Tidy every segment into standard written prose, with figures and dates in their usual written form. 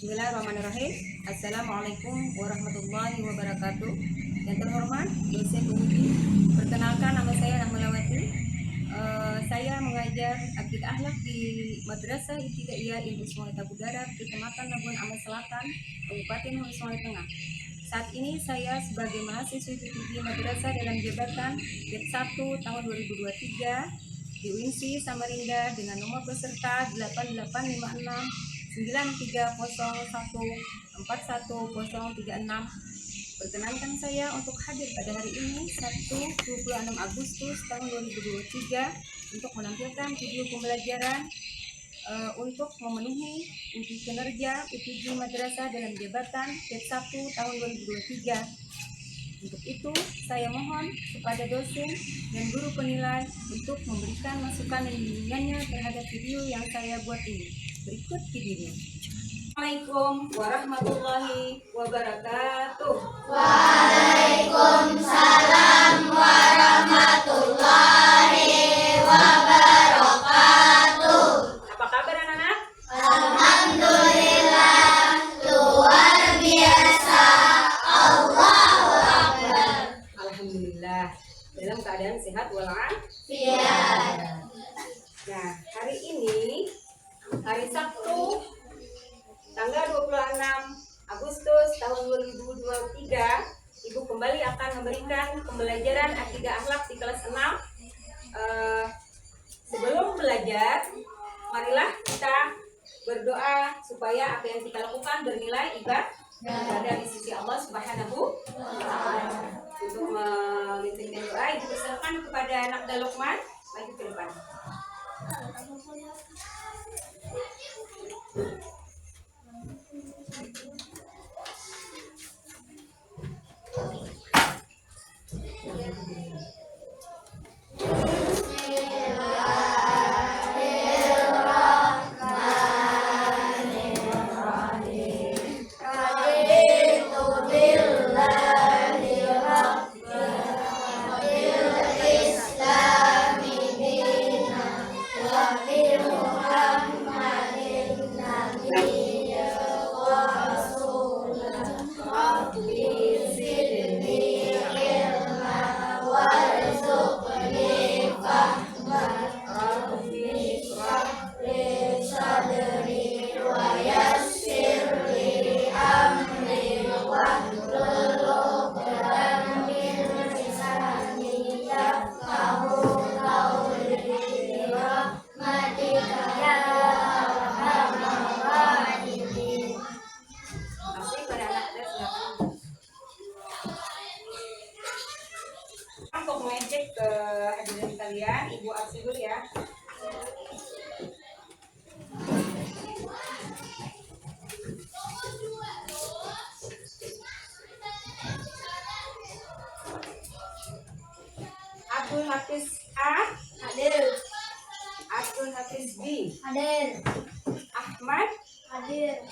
Bismillahirrahmanirrahim. Assalamualaikum warahmatullahi wabarakatuh. Yang terhormat dosen UUI, perkenalkan nama saya Rahmalawati. Saya mengajar akidah akhlak di Madrasah Ibtidaiyah Ilmu Sungai Tabu Darat, Kecamatan Labuan Amat Selatan, Kabupaten Hulu Sungai Tengah. Saat ini saya sebagai mahasiswi di madrasah dalam jabatan Dep 1 tahun 2023 di UINSI Samarinda dengan nomor peserta 8856 9301 41036. Perkenankan saya untuk hadir pada hari ini Sabtu 26 Agustus tahun 2023 untuk menampilkan video pembelajaran untuk memenuhi uji kinerja UPG Madrasah dalam jabatan Dep 1 tahun 2023. Untuk itu, saya mohon kepada dosen dan guru penilai untuk memberikan masukan dan bimbingannya terhadap video yang saya buat ini. Berikut videonya. Assalamualaikum warahmatullahi wabarakatuh. Waalaikumsalam warahmatullahi wabarakatuh. Apa kabar anak-anak? Alhamdulillah, luar biasa. Allahu Akbar. Alhamdulillah, dalam keadaan sehat walafiat. Nah, hari ini hari Sabtu tanggal 26 Agustus tahun 2023, Ibu kembali akan memberikan pembelajaran akidah akhlak di kelas 6. Sebelum belajar, marilah kita berdoa supaya apa yang kita lakukan bernilai ibadah di sisi Allah Subhanahu wa Ta'ala. Untuk memimpin doa, Ibu persilakan kepada anak Dalukman maju ke depan. Untuk mengecek ke hadirin kalian, Ibu absen dulu ya. Abdul Hafiz A Hadir. Abdul Hafiz B Hadir. Ahmad Hadir.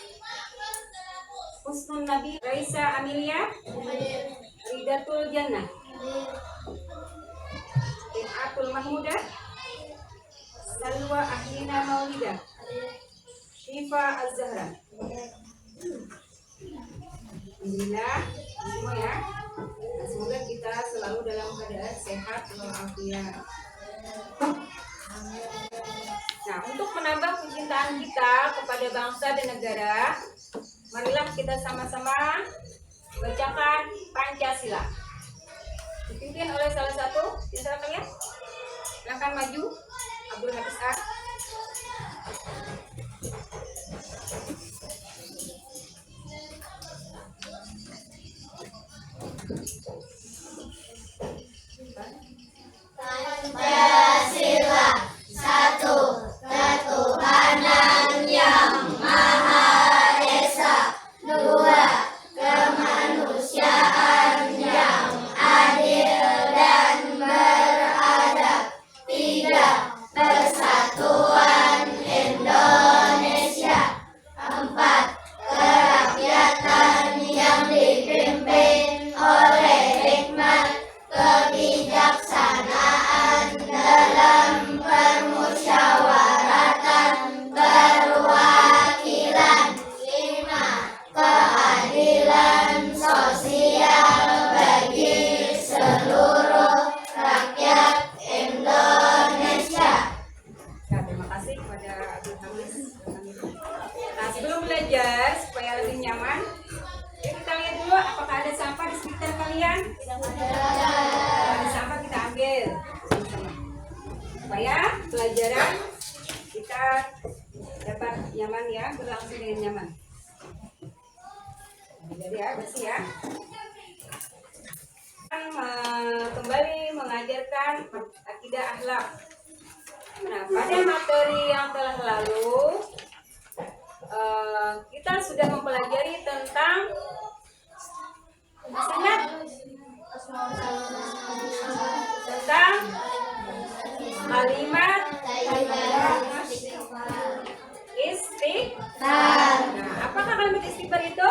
Husnul Nabi Raisa Amelia Hadir. Ridatul Jannah Hadir. Atul Mahmuda Salwa Ahlina Maulida Syifa Az-Zahra. Alhamdulillah semua ya. Nah, semoga kita selalu dalam keadaan sehat walafiat. Nah, untuk menambah kecintaan kita kepada bangsa dan negara, marilah kita sama-sama bacakan Pancasila. Dipimpin oleh salah satu, silakan ya. Silakan maju, Abdul Hafiz A. Pancasila, satu ketuhanan yang Maha Esa, dua kemanusiaan yang adil dan beradab, tiga persatuan kasih kepada Abdul Hamis. Nah, sebelum belajar supaya lebih nyaman, yuk kita lihat dulu apakah ada sampah di sekitar kalian. Kalau ada sampah kita ambil supaya pelajaran kita dapat nyaman ya, berlangsung dengan nyaman. Jadi ya, bersih ya. Kembali mengajarkan akidah akhlak. Nah, pada materi yang telah lalu kita sudah mempelajari tentang tentang kalimat istighfar. Nah, apakah kalimat istighfar itu?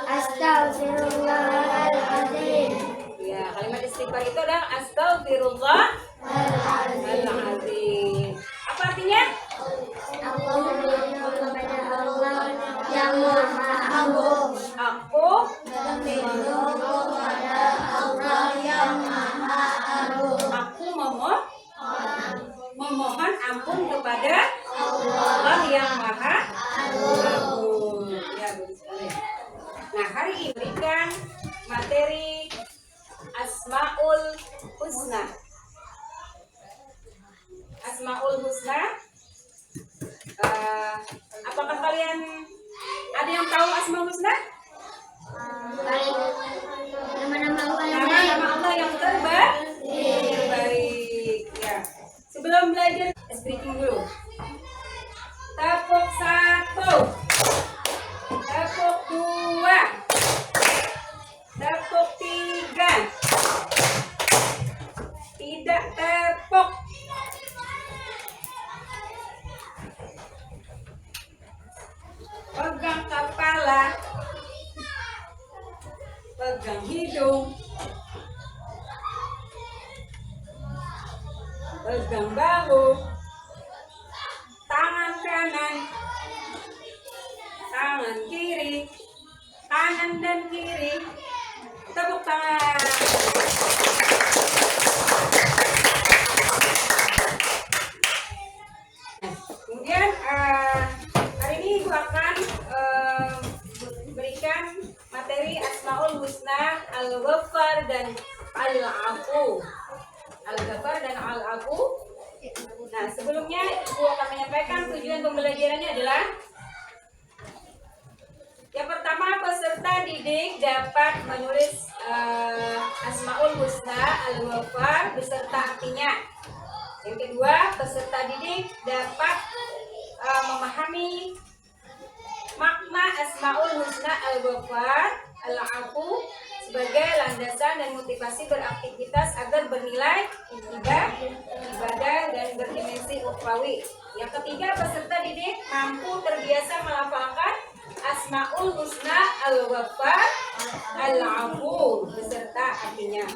Astagfirullahaladzim. Ya, kalimat istighfar itu adalah astagfirullahaladzim. Apa artinya? Aku berlindung kepada Allah yang Maha Agung. Aku Berlindung kepada Allah yang Maha Agung. Aku memohon ampun kepada Allah yang Maha Agung. Ya, bagus sekali. Nah, hari ini berikan materi Asmaul Husna. Asmaul Husna. Apakah kalian ada yang tahu Asmaul Husna? Nama-nama Allah yang terbaik. Ya. Sebelum belajar, speaking dulu. Tepuk 1, tepuk 2, tepuk 3, tidak tepuk. Pegang kepala, pegang hidung, pegang bahu, tangan kanan, tangan kiri, kanan dan kiri. Tepuk tangan. Kemudian hari ini Ibu akan berikan materi Asmaul Husna, Al-Ghaffar dan Al-Afu. Al-Ghaffar dan Al-Afu. Nah, sebelumnya Ibu akan menyampaikan tujuan pembelajarannya adalah yang pertama, peserta didik dapat menulis Asmaul Husna, Al-Ghaffar beserta artinya. Yang kedua, peserta didik dapat memahami makna Asmaul Husna, Al-Ghaffar, Al-Afu sebagai landasan dan motivasi beraktivitas agar bernilai ibadah dan berdimensi ukhrawi. Yang ketiga, peserta didik mampu terbiasa melafalkan Asmaul Husna, Al-Ghaffar, Al-Afu beserta artinya.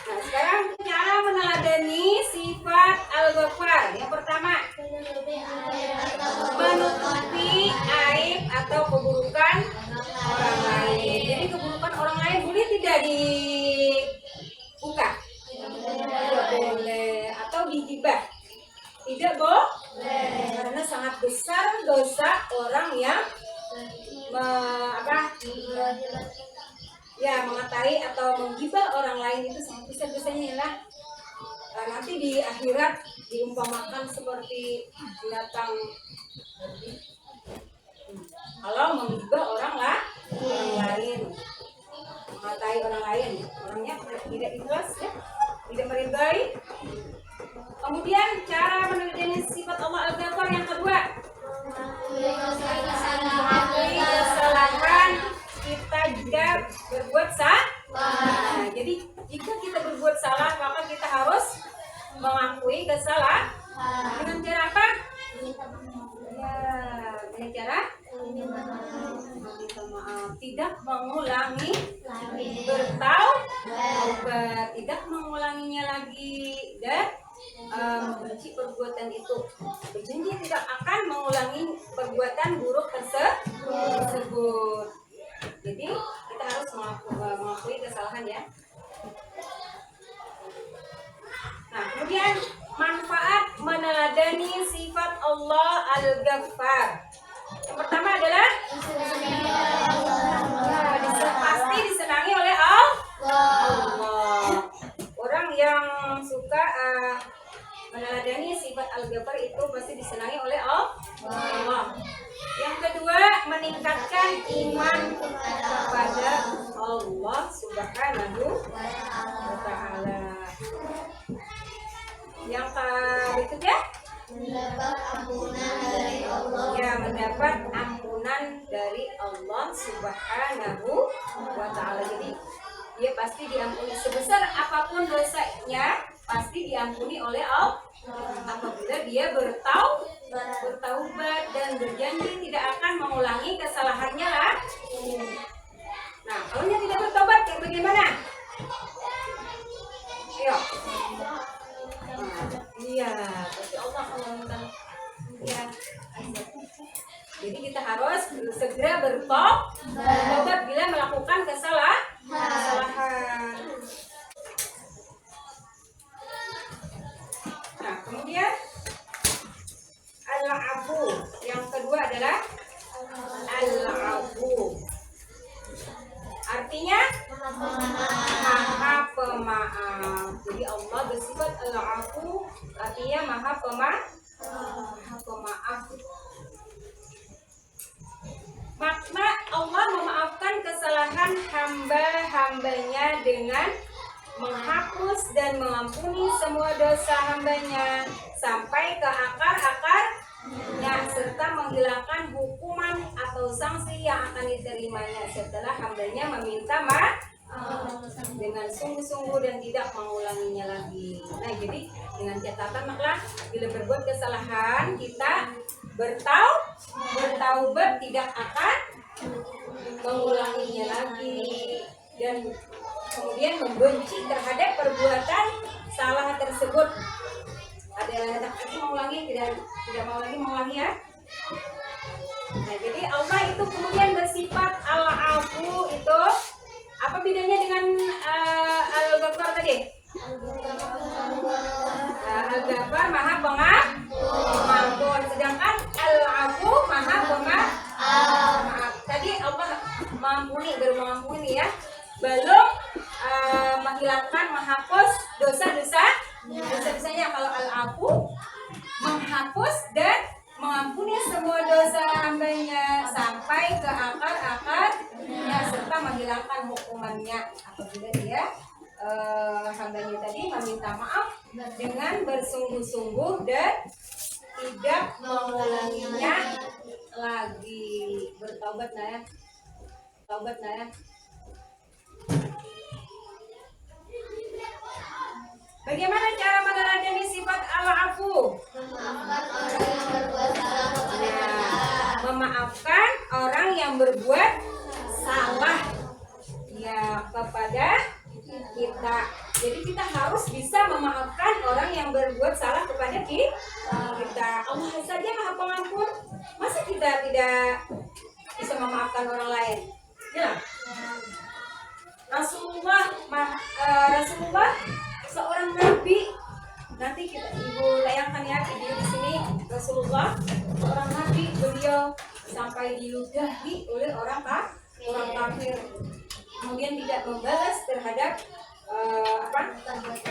Nah, sekarang cara meneladani sifat Al-Ghaffar. Yang pertama, menutupi aib atau keburukan orang lain. Jadi keburukan orang lain boleh tidak dibuka? Tidak boleh. Atau digibah? Tidak boleh. Karena sangat besar dosa orang yang mengatai atau menggibah orang lain, itu sangat besar dosanya lah. Nanti di akhirat diumpamakan seperti binatang kalau menggibah orang lain, mengatai orang lain, orangnya tidak ikhlas ya, tidak meridai. Kemudian cara meneladani sifat Allah Al-Ghaffar yang kedua, mengakui kesalahan kita jika berbuat salah. Nah, jadi jika kita berbuat salah maka kita harus mengakui kesalahan. Dengan cara apa? Ya, dengan cara meminta maaf, tidak mengulangi, bertaubat, tidak mengulanginya lagi, dan membenci perbuatan itu, berjanji tidak akan mengulangi perbuatan buruk tersebut. Jadi kita harus mengakui kesalahan ya. Nah, kemudian manfaat meneladani sifat Allah Al-Ghaffar. Yang pertama adalah pasti disenangi oleh Allah. Orang yang suka meneladani sifat Al-Ghaffar itu pasti disenangi oleh Allah. Yang kedua, meningkatkan iman kepada Allah Subhanahu wa Ta'ala. Yang berikutnya, mendapat ampunan dari Allah. Ya, mendapat ampunan dari Allah Subhanahu wa Ta'ala. Jadi dia pasti diampuni sebesar apapun dosanya, pasti diampuni oleh Allah apabila dia bertaubat dan berjanji tidak akan mengulangi kesalahannya lah. Nah, kalau dia tidak bertobat, kayak bagaimana? Ayo. Iya, pasti Allah akan meminta. Ya. Jadi kita harus segera bertobat bila melakukan kesalahan. Nah, kemudian al-afu. Yang kedua adalah al-afu. Artinya maha pemaaf. Jadi Allah bersifat al-afu, artinya maha pemaaf. Makna Allah memaafkan kesalahan hamba-hambanya dengan menghapus dan mengampuni semua dosa hambanya sampai ke akar-akarnya serta menghilangkan hukuman atau sanksi yang akan diterimanya setelah hambanya meminta maaf dengan sungguh-sungguh dan tidak mengulanginya lagi. Nah, jadi dengan catatan maklah bila berbuat kesalahan kita bertaubat tidak akan mengulanginya lagi dan kemudian membenci terhadap perbuatan salah tersebut. Ada yang mengulangi, tidak mau lagi mengulangi ya. Nah, jadi Allah itu kemudian bersifat al-afu itu apa bedanya dengan al-Ghaffar tadi? Al-Ghaffar maha pengampun, sedangkan al-afu maha pemaaf. Tadi Allah mengampuni ya, belum menghilangkan, menghapus dosa-dosanya. Kalau al-afu menghapus dan mengampuni semua dosa hambanya sampai ke akar-akarnya serta menghilangkan hukumannya apabila dia hambanya tadi meminta maaf dengan bersungguh-sungguh dan tidak mengulanginya lagi. Bertaubat nah ya. Bagaimana cara meneladani sifat al-afu? Memaafkan orang yang berbuat salah ya kepada kita. Jadi kita harus bisa memaafkan orang yang berbuat salah kepada kita. Allah saja Maha Pengampun. Masa kita tidak bisa memaafkan orang lain? Ya. Rasulullah seorang nabi. Nanti ibu tayangkan ya video di sini. Rasulullah seorang nabi, beliau sampai diludahi oleh orang kafir, kemudian tidak membalas terhadap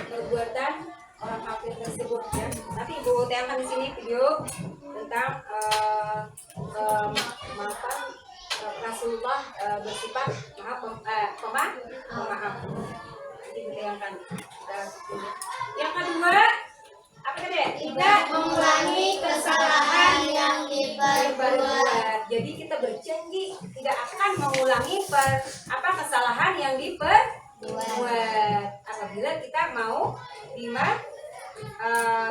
perbuatan orang kafir tersebut ya. Nanti ibu tayangkan di sini video tentang Rasulullah bersifat pemaaf. Ibu tayangkan. Yang kedua, apa tadi? Tidak mengulangi kesalahan yang diperbuat. Jadi kita berjanji tidak akan mengulangi kesalahan yang diperbuat apabila kita mau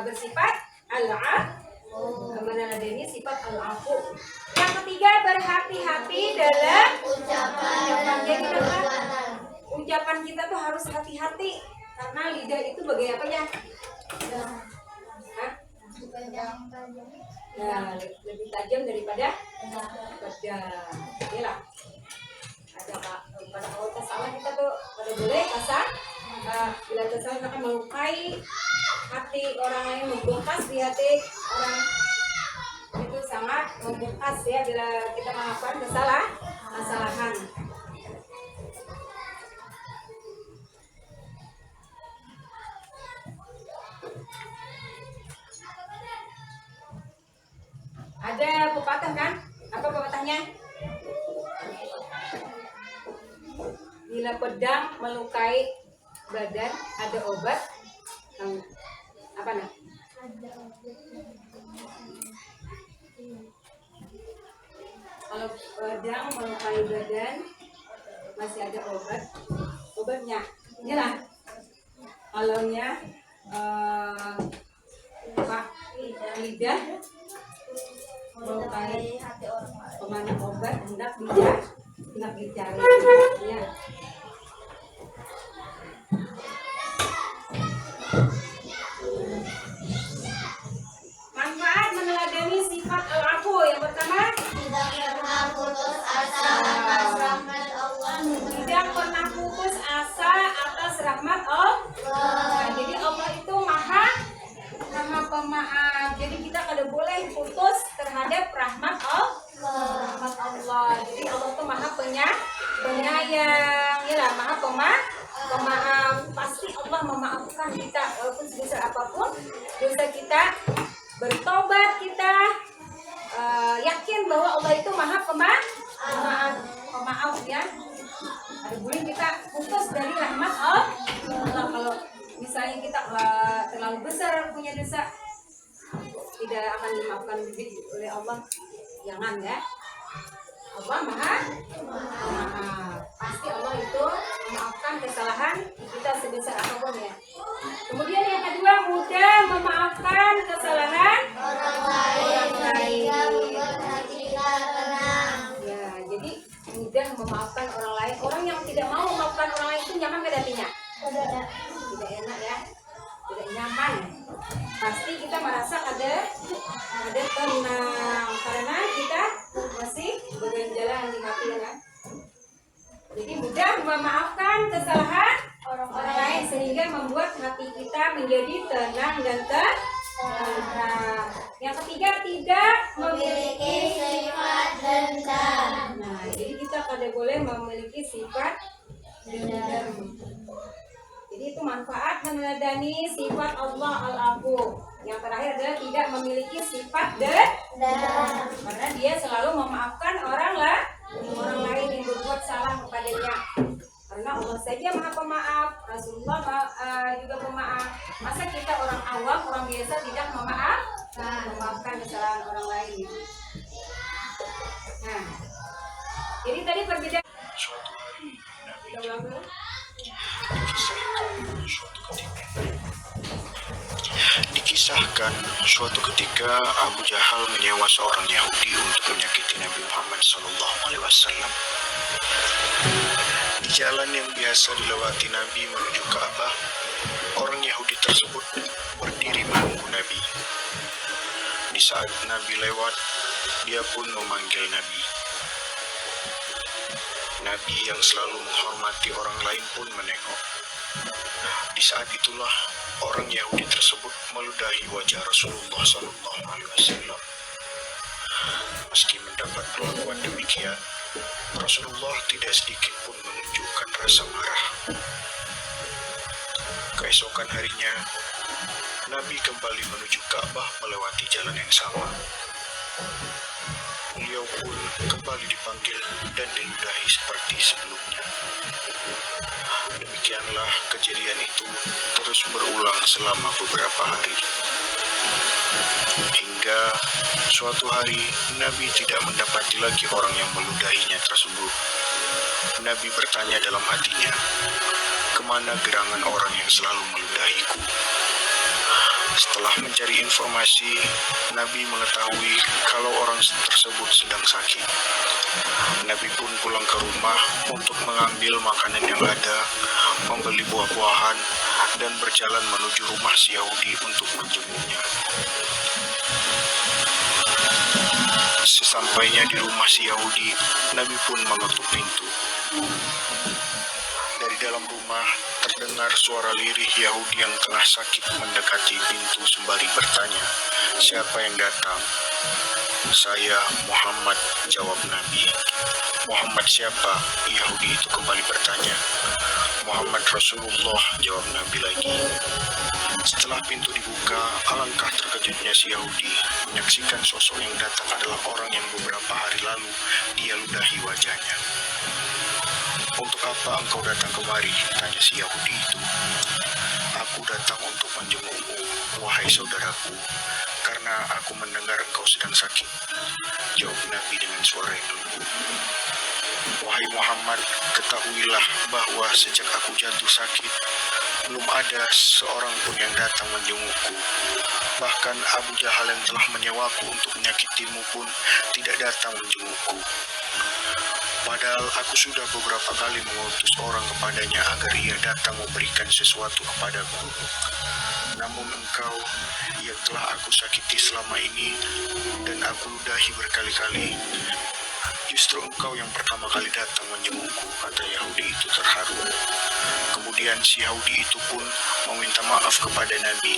bersifat al-afu, meneladani sifat al-afu. Yang ketiga, berhati-hati dalam ucapan kita tuh harus hati-hati karena lidah itu bagai apa ya? Nah, lebih tajam daripada pedang. Inilah. Ada pada awal salah kita tuh pada boleh kasar. Bila kesalahan akan melukai hati orang lain, membengkas di hati orang membekas ya bila kita melakukan kesalahan. Ada pepatah kan? Apa pepatahnya? Bila pedang melukai badan, ada obat. Apa nah? Kalau pedang melukai badan, masih ada obatnya. Inilah. Kalaunya lidah melukai pemana obat, hendak dicari. Ya. Manfaat meneladani sifat al-afu. Yang pertama, tidak pernah putus asa atas rahmat Allah. Tidak pernah putus asa atas rahmat Allah. Nah, jadi Allah itu maha pemaaf. Jadi kita kada boleh putus terhadap rahmat Allah. Jadi Allah itu maha penyayang, ya, maha pemaaf. Pasti Allah memaafkan kita walaupun sebesar apapun dosa kita. Bertobat kita, yakin bahwa Allah itu maha pemaaf ya. Ada boleh kita putus dari rahmat Allah. Kalau misalnya kita terlalu besar punya dosa, tidak akan dimaafkan oleh Allah. Jangan ya. Allah maha pemaaf. Pasti Allah itu memaafkan kesalahan kita sebesar apapun ya. Kemudian yang kedua, mudah memaafkan kesalahan Orang lain sehingga membuat hati kita tenang. ya. Jadi mudah memaafkan orang lain. Orang yang tidak mau memaafkan orang lain itu nyaman gak hatinya? Tidak enak ya, tidak nyaman. Pasti kita merasa ada tenang karena kita masih berjalan di hati ya. Jadi mudah memaafkan kesalahan orang lain sehingga membuat hati kita menjadi tenang dan tentram. Yang ketiga, tidak memiliki Sifat dendam. Nah, jadi kita kada boleh memiliki sifat dendam. Jadi itu manfaat meneladani sifat Allah al-afu. Yang terakhir adalah tidak memiliki sifat dendam. Karena dia selalu memaafkan orang lain yang berbuat salah kepadanya. Karena Allah saja maha pemaaf, Rasulullah juga pemaaf. Masa kita orang awam, orang biasa tidak memaafkan kesalahan orang lain. Nah, jadi tadi perbedaan. Suatu hari Nabi Kita ulang dulu. Dikisahkan suatu ketika Abu Jahal menyewa seorang Yahudi untuk menyakiti Nabi Muhammad SAW. Di jalan yang biasa dilewati Nabi menuju Ka'bah, orang Yahudi tersebut berdiri menunggu Nabi. Di saat Nabi lewat, dia pun memanggil Nabi. Nabi yang selalu menghormati orang lain pun menengok. Di saat itulah orang Yahudi tersebut meludahi wajah Rasulullah SAW. Meski mendapat perlakuan demikian, Rasulullah tidak sedikit pun menunjukkan rasa marah. Keesokan harinya, Nabi kembali menuju Ka'bah melewati jalan yang sama. Beliau pun kembali dipanggil dan diludahi seperti sebelumnya. Demikianlah kejadian itu terus berulang selama beberapa hari. Hingga suatu hari Nabi tidak mendapati lagi orang yang meludahinya tersebut. Nabi bertanya dalam hatinya, "Kemana gerangan orang yang selalu meludahiku?" Setelah mencari informasi, Nabi mengetahui kalau orang tersebut sedang sakit. Nabi pun pulang ke rumah untuk mengambil makanan yang ada, membeli buah-buahan, dan berjalan menuju rumah si Yahudi untuk menjenguknya. Sesampainya di rumah si Yahudi, Nabi pun mengetuk pintu. Dari dalam rumah terdengar suara lirih Yahudi yang tengah sakit mendekati pintu sembari bertanya, "Siapa yang datang?" Saya Muhammad, jawab Nabi. Muhammad siapa? Yahudi itu kembali bertanya. Muhammad Rasulullah, jawab Nabi lagi. Setelah pintu dibuka, alangkah terkejutnya si Yahudi menyaksikan sosok yang datang adalah orang yang beberapa hari lalu dia ludahi wajahnya. Untuk apa engkau datang kemari? Tanya si Yahudi itu. Aku datang untuk menjengukmu, wahai saudaraku, karena aku mendengar engkau sedang sakit, jawab Nabi dengan suara yang lembut. Wahai Muhammad, ketahuilah bahwa sejak aku jatuh sakit, belum ada seorang pun yang datang menjengukku. Bahkan Abu Jahal yang telah menyewaku untuk menyakitimu pun tidak datang menjengukku. Padahal aku sudah beberapa kali mengutus orang kepadanya agar ia datang memberikan sesuatu kepadaku. Namun engkau yang telah aku sakiti selama ini dan aku ludahi berkali-kali, justru engkau yang pertama kali datang menjengukku, kata Yahudi itu terharu. Kemudian si Yahudi itu pun meminta maaf kepada Nabi,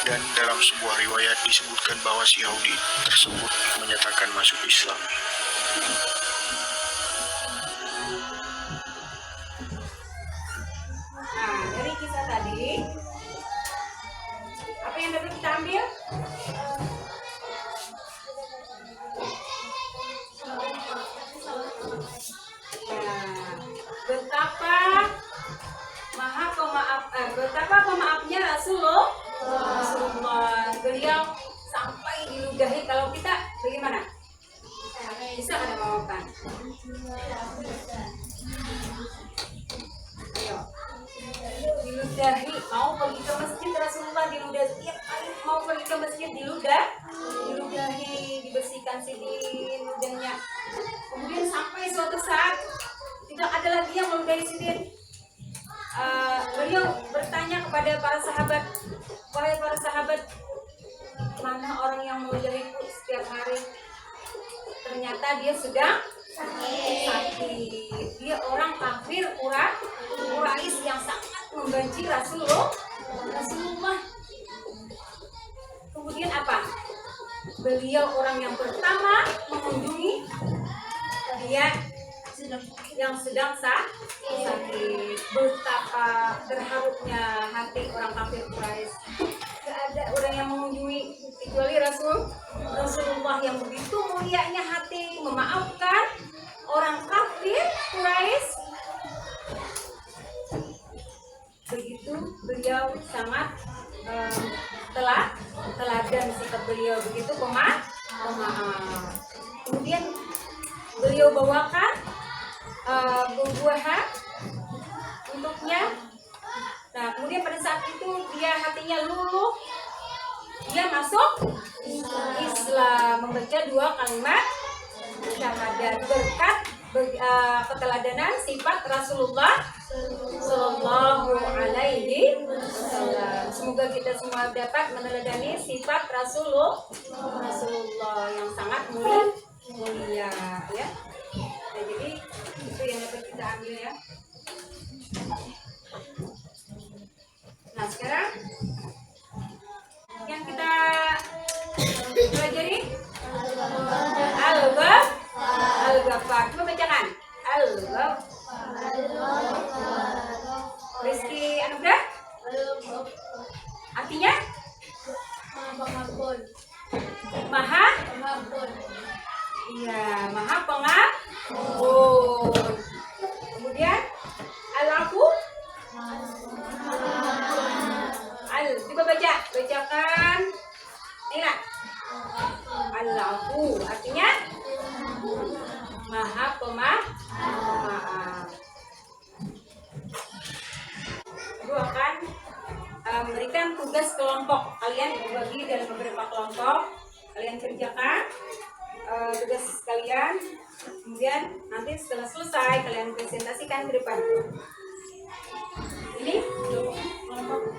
dan dalam sebuah riwayat disebutkan bahwa si Yahudi tersebut menyatakan masuk Islam. Nah, dari kisah tadi, apa yang dapat kita ambil? Betapa pemaafnya Rasulullah. Beliau sampai diludahi. Kalau kita bagaimana? Bisa ada memaafkan? Ayo. Diludahi. Mau pergi ke masjid, Rasulullah diludahi. Tiap kali mau pergi ke masjid diludahi, dibersihkan sidin ludahnya. Kemudian sampai suatu saat tidak ada lagi yang meludahi sidin. Beliau bertanya kepada para sahabat, wahai para sahabat, mana orang yang meludahiku setiap hari? Ternyata dia sedang sakit. Dia orang kafir Quraisy yang sangat membenci Rasulullah. Kemudian apa? Beliau orang yang pertama mengunjungi dia yang sedang sakit. Betapa terharunya hati orang kafir Quraisy. Gak ada orang yang mengunjungi kecuali Rasulullah yang begitu mulianya hati memaafkan orang kafir Quraisy. Begitu beliau sangat teladan sikap beliau, begitu pemaaf. Kemudian beliau bawakan buah-buahan untuknya. Nah, kemudian pada saat itu dia hatinya luluh, dia masuk Islam, membaca 2 kalimat syahadat berkat keteladanan sifat Rasulullah Sallallahu Alaihi Wasallam. Semoga kita semua dapat meneladani sifat Rasulullah yang sangat mulia, ya. Nah, jadi itu yang dapat kita ambil, ya. Nah, sekarang yang kita pelajari Al-Ghaffar. Coba bacakan. Al-Ghaffar. Rizki Anugrah. Artinya? Maha. Iya, Maha Pengampun. Kemudian Al-Afu. Coba bacakan. Ingat. Al-Afu artinya Maha Pemaaf. Ibu akan memberikan tugas kelompok. Kalian dibagi dalam beberapa kelompok. Kalian kerjakan tugas kalian. Kemudian nanti setelah selesai kalian presentasikan ke depan. Ini kelompok.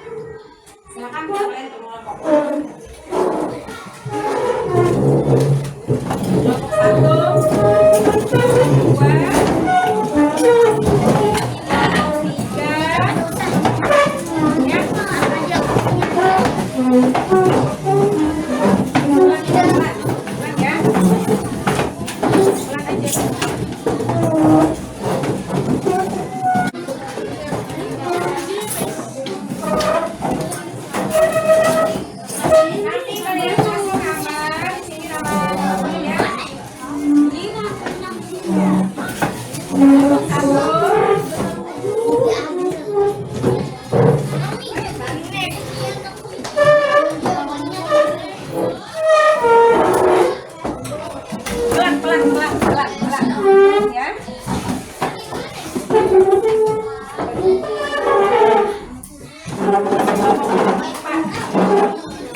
Silakan kalian ke kelompok. Kelompok 1, 2, 3, ya. Pelan ya.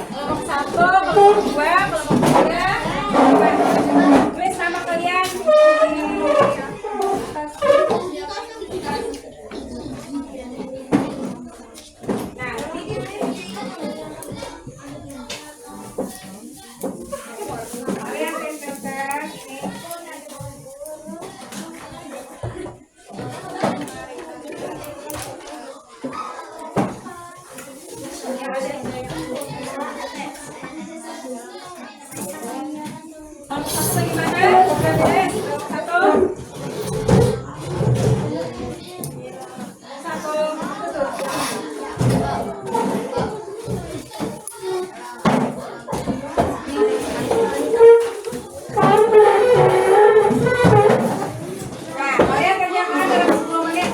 Kelompok 1, kelompok 2, kelompok 3. Tulis nama kalian. Nah, kalian tempelkan ini. Kelompok 1 gimana? Satu. Nah, kalian kerjakan dalam 10 menit.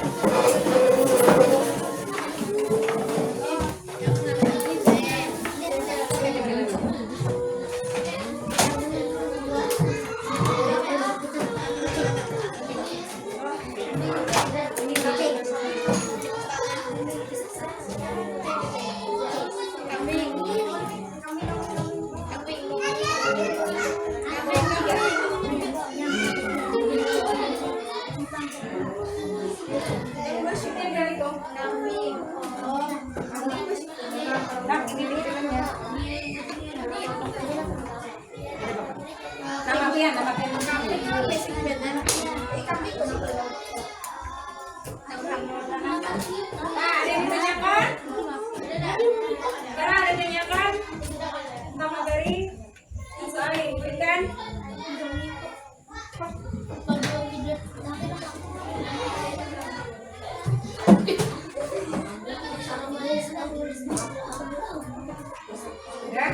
Nah, ini pikirannya. Nama kalian. Nah, ada yang ditanyakan? Sekarang ada yang ditanyakan? Nama dari soal yang diberikan? Ya?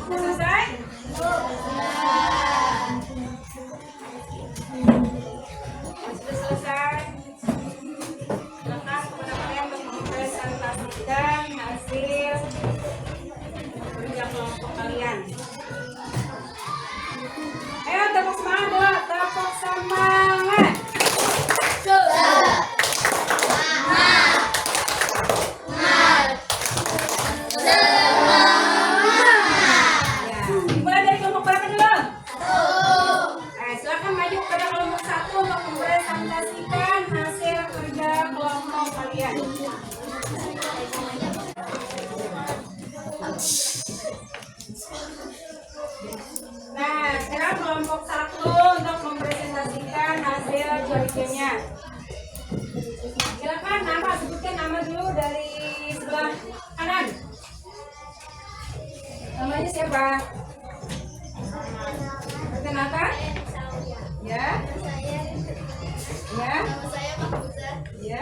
Selesai? Sudah selesai. Silakan kepada kalian untuk mempresentasikan hasil kerja kelompok kalian. Ayo tepuk semangat, tepuk semangat. Dimulai dari kelompok berapa dulu? Silakan maju pada kelompok 1 untuk mempresentasikan hasil kerja kelompok kalian. Nah, sekarang kelompok 1 untuk mempresentasikan hasil kerjanya. Silakan nama, sebutkan nama dulu dari sebelah kanan. Namanya siapa? Perkenalkan? Ya? Ya? Ya?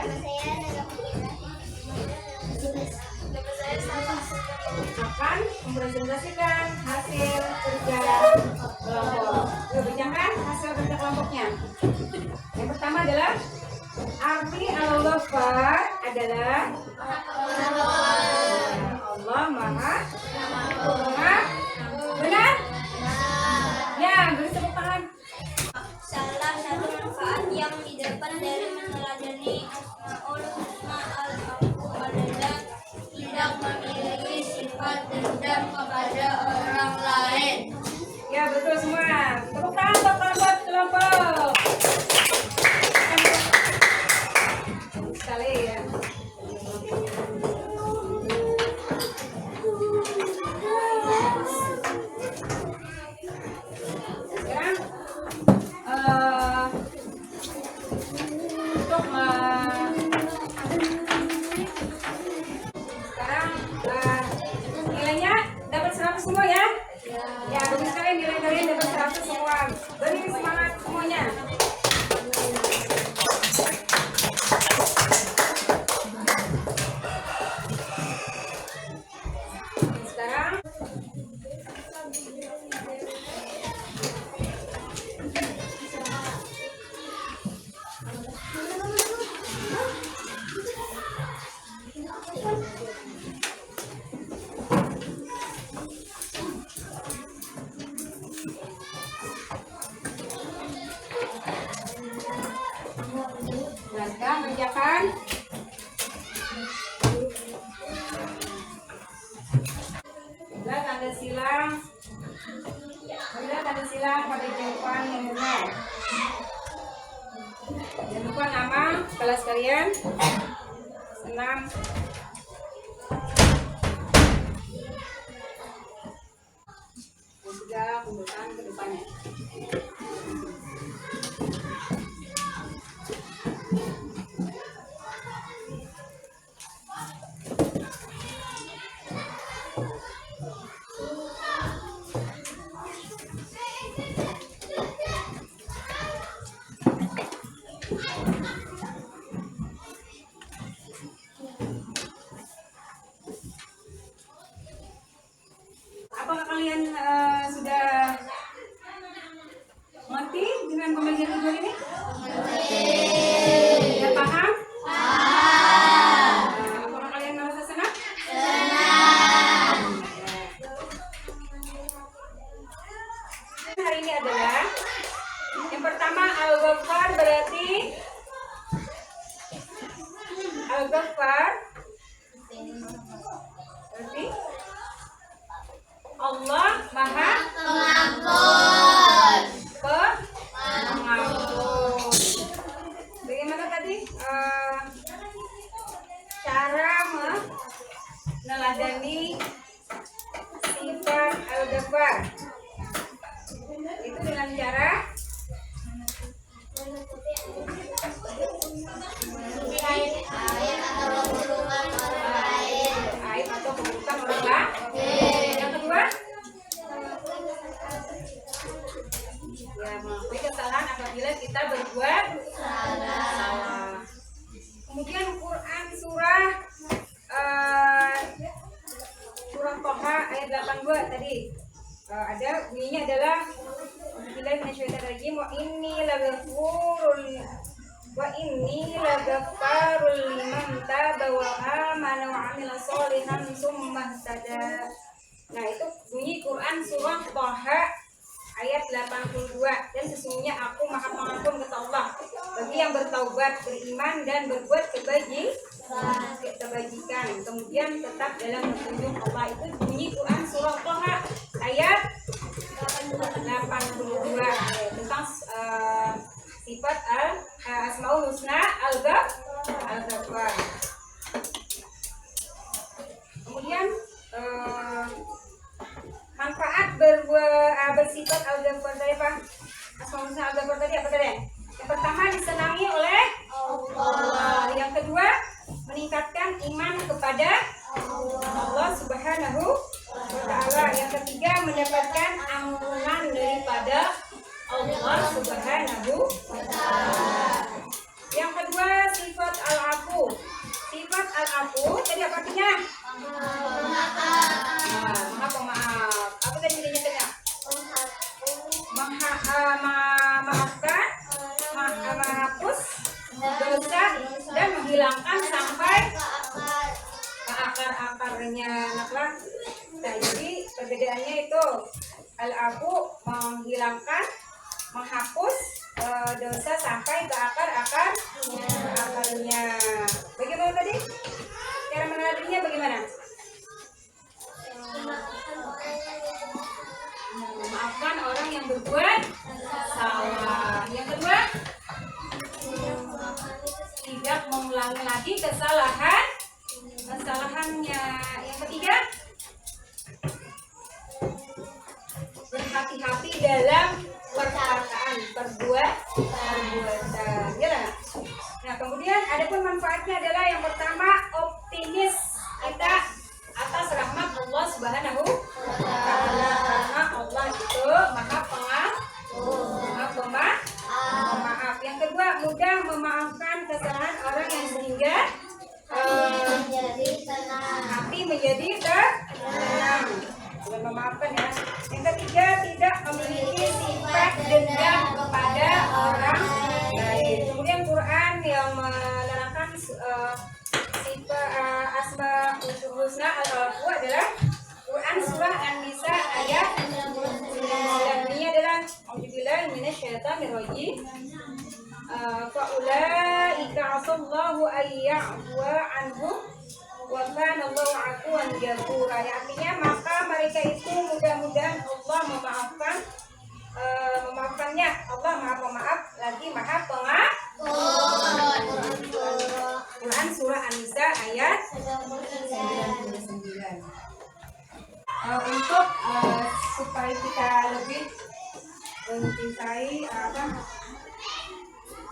Akan mempresentasikan hasil kerja kelompok. Yuk, bacakan hasil kerja kelompoknya. Yang pertama adalah arti al-lafaz adalah Allah Maha. Benar? Ya, beri tepuk tangan. Salah satu manfaat yang didapat dari meneladani Asmaul Husna al-Haqq adalah tidak memiliki sifat dendam kepada orang lain. Ya, betul semua. Tepuk tangan untuk kelompok. Untuk sekarang nilainya dapat 100 semua ya. Ya, bagus sekali nilai kalian dapat 100 semua. Beri semangat semuanya. Sekarang sekarang kerjakan. Bila tanda silang, pada jawaban yang benar. Jangan lupa nama kelas kalian. Senam. Dan juga kumpulkan ke depannya. Apakah kalian sudah mengerti dengan pembelajaran kedua ini? Sudah paham? Apakah kalian merasa senang? Hari ini adalah yang pertama Al-Ghaffar, berarti Al-Ghaffar berarti Allah Maha Pengampun. Pengampun. Bagaimana tadi cara meneladani sifat Al-Ghaffar? Itu dengan cara Ayat atau hubungan orang lain. aib atau keburukan orang lain. Yang kedua, ya mengakui kesalahan apabila kita berbuat salah. Kemudian Quran surah Toha ayat 82 tadi ada bunyinya adalah Bismillahirrahmanirrahim wa inni lagaffarul liman taba wa amana wa amila sholihan tsumma ihtada. Nah, itu bunyi Quran surah Toha ayat 82. Dan sesungguhnya aku Maha Pengampun kata Allah bagi yang bertaubat, beriman dan berbuat kebajikan, kemudian tetap dalam petunjuk Allah. Itu bunyi Quran surah Toha ayat 82 tentang sifat Asmaul Husna Al-Ghaffar. Kemudian manfaat bersifat Al-Ghaffar tadi apa? Asmaul Husna Al-Ghaffar tadi apa tadi? Yang pertama disenangi oleh Allah. Yang kedua meningkatkan iman kepada Allah Subhanahu wa Ta'ala. Yang ketiga mendapatkan ampunan daripada Allah Subhanahu wa Ta'ala. Yang kedua sifat al-afu. Sifat al-afu tadi apa artinya? Maha pemaaf. Apa tadi dinyatakan? Maafkan, menghapus dosa dan menghilangkan sampai ke akar-akarnya. Nah, jadi perbedaannya itu al-afu menghilangkan, menghapus dosa sampai ke akarnya. Bagaimana tadi? Cara meneladaninya bagaimana? Memaafkan orang yang berbuat salah. Yang kedua, tidak mengulangi lagi kesalahannya. Yang ketiga, berhati-hati dalam perkataan, perbuatan. jelas. Nah, kemudian adapun manfaatnya adalah yang pertama optimis kita atas rahmat Allah Subhanahu wa taala, karena Allah itu Maha Pemaaf. Yang kedua, mudah memaafkan kesalahan orang yang sehingga hati menjadi tenang. Sudah memaafkan ya. Yang ketiga, tidak memiliki sifat dendam kepada orang lain. Kemudian Quran yang menerangkan sifat asmaul husna al-aqwa adalah Quran surah An-Nisa ayat 9. Ini adalah auzubillahi minasyaitonirrajim. Faulaika asallahu ayya'wa anhum wa kana Allahu 'afuwan ghafura. Artinya maka mereka itu mudah-mudahan Allah memaafkannya. Allah Maha Pemaaf lagi Maha Pengampun. Quran surah An-Nisa ayat 99. Untuk supaya kita lebih mencintai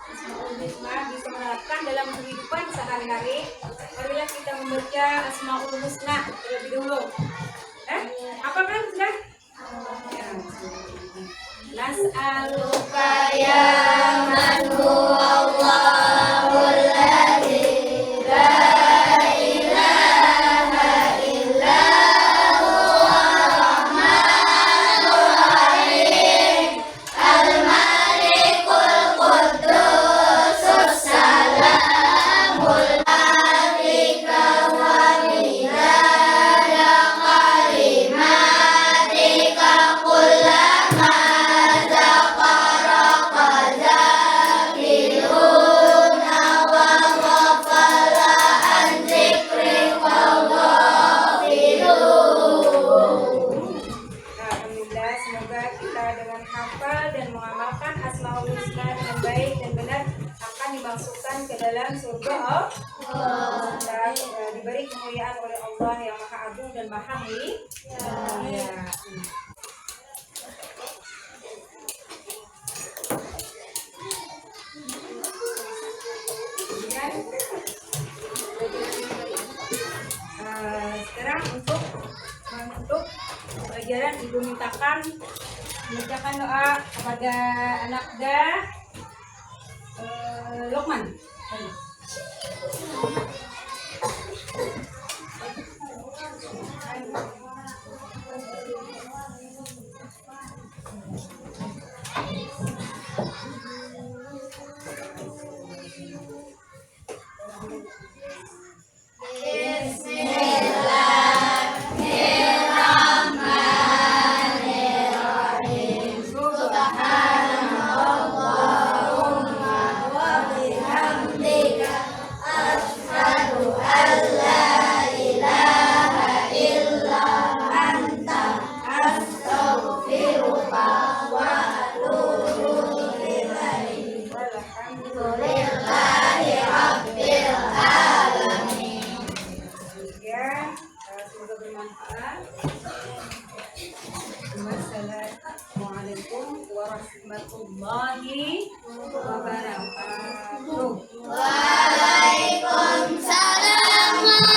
Asmaul Husna bisa menerapkan dalam kehidupan sehari-hari, marilah kita membaca Asmaul Husna terlebih dulu. Apa kan sudah? Nas'aluka ya man huwa Allahul ladzi la ilaha illa huwa rahmanur rahim al-malikul quddus salamul atika wa bidaya kalimatika kullama zakaraka zakiruna wa ghafala an zikrika ghafilun. Alhamdulillah, semoga kita dengan hafal dan mengamalkan Asmaul Husna dengan baik dan benar akan dimasukkan ke dalam surga Allah dan diberi kemuliaan oleh Allah yang Maha Agung dan Maha Mulia. Sekarang untuk pelajaran ibu mintakan membacakan doa kepada anak Lokman. Semoga bermanfaat. Wassalamualaikum warahmatullahi wabarakatuh. Waalaikumsalam.